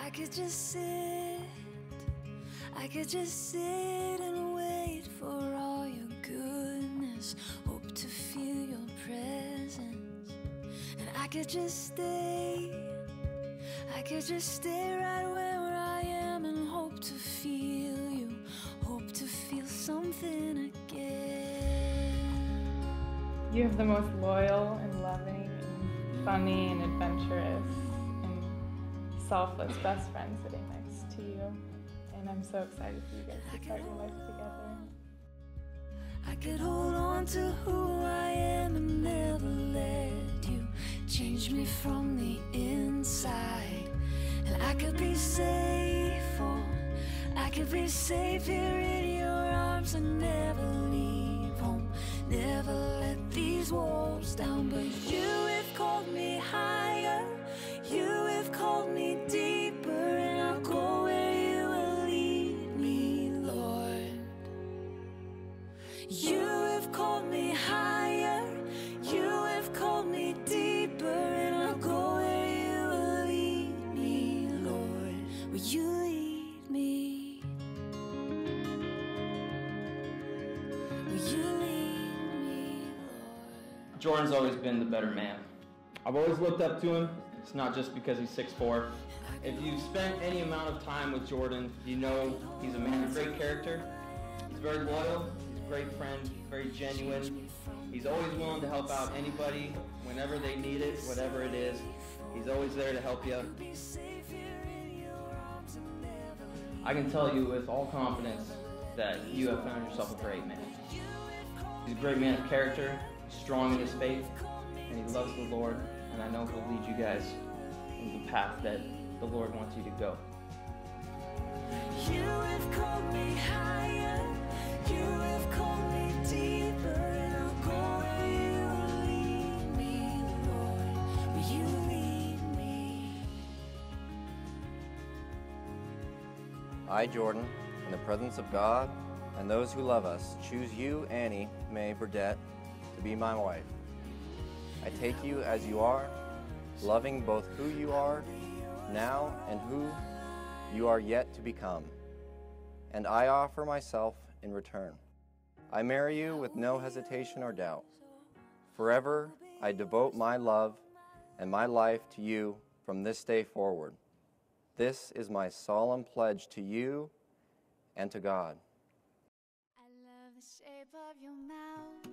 I could just sit, I could just sit and wait for all your goodness, hope to feel your presence. And I could just stay right where I am and hope to feel you, hope to feel something again. You have the most loyal and loving and funny and adventurous and selfless best friend sitting next to you. And I'm so excited for you guys to start your life together. I could hold on to who I am and never let you change me from the inside. And I could be safe, oh, I could be safe here in your arms and never leave home, never let these walls down. But you have called me higher, you have called me deeper, and I'll go where you will lead me, Lord. You have called me higher, you have called me deeper, and I'll go where you will lead me, Lord. Will you lead me? Will you lead me, Lord? Jordan's always been the better man. I've always looked up to him. It's not just because he's 6'4". If you've spent any amount of time with Jordan, you know he's a man of great character. He's very loyal, he's a great friend, very genuine. He's always willing to help out anybody whenever they need it, whatever it is. He's always there to help you. I can tell you with all confidence that you have found yourself a great man. He's a great man of character, strong in his faith, and he loves the Lord, and I know he'll lead you guys in the path that the Lord wants you to go. You have called me higher, you have called me deeper, and I'll go where you will lead me, Lord. Will you lead me? I, Jordan, in the presence of God and those who love us, choose you, Annie Mae Burdett, to be my wife. I take you as you are, loving both who you are now and who you are yet to become. And I offer myself in return. I marry you with no hesitation or doubt. Forever, I devote my love and my life to you from this day forward. This is my solemn pledge to you and to God. I love the shape of your mouth,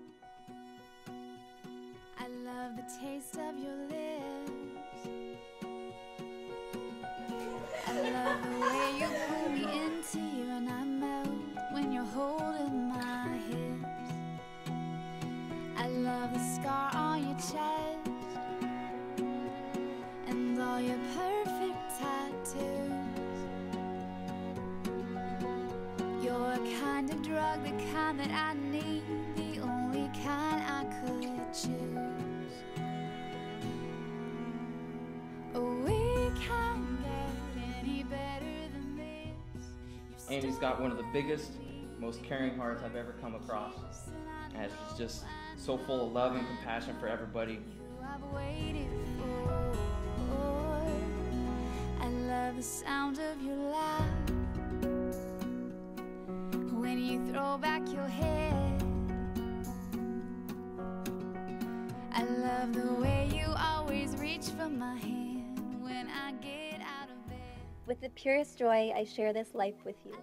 I love the taste of your lips, I love the way you pull me into you and I melt when you're holding my hips. I love the scar on your chest and all your perfect tattoos. You're a kind of drug, the kind that I need, the only kind I could choose. We can't get any better than this. Andy's got one of the biggest, most caring hearts I've ever come across. And she's just so full of love and compassion for everybody. I've waited for. I love the sound of your laugh when you throw back your head. I love the way you always reach for my hand when I get out of bed. With the purest joy, I share this life with you.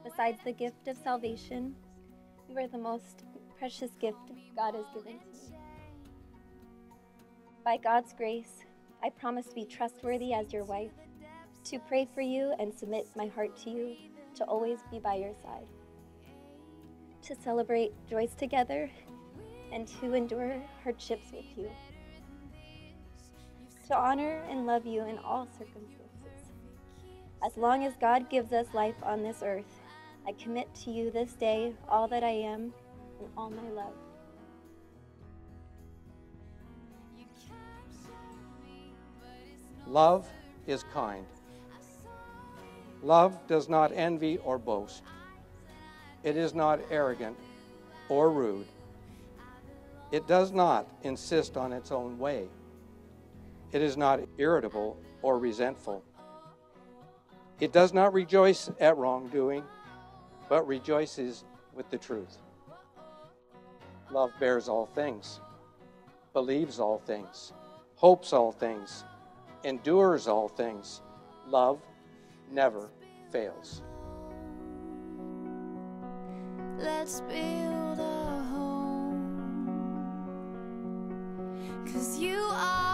Besides the gift of salvation, you are the most precious gift God has given to me. By God's grace, I promise to be trustworthy as your wife, to pray for you and submit my heart to you, to always be by your side, to celebrate joys together, and to endure hardships with you, to honor and love you in all circumstances. As long as God gives us life on this earth, I commit to you this day all that I am and all my love. Love is kind. Love does not envy or boast. It is not arrogant or rude. It does not insist on its own way. It is not irritable or resentful. It does not rejoice at wrongdoing, but rejoices with the truth. Love bears all things, believes all things, hopes all things, endures all things. Love never fails. Let's build a home. 'Cause you are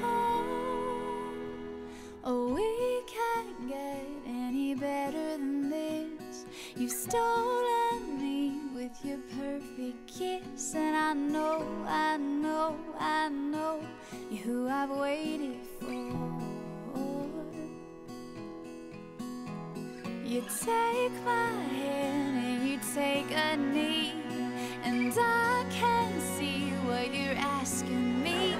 home. Oh, we can't get any better than this. You've stolen me with your perfect kiss. And I know you're who I've waited for. You take my hand and you take a knee, and I can see what you're asking me.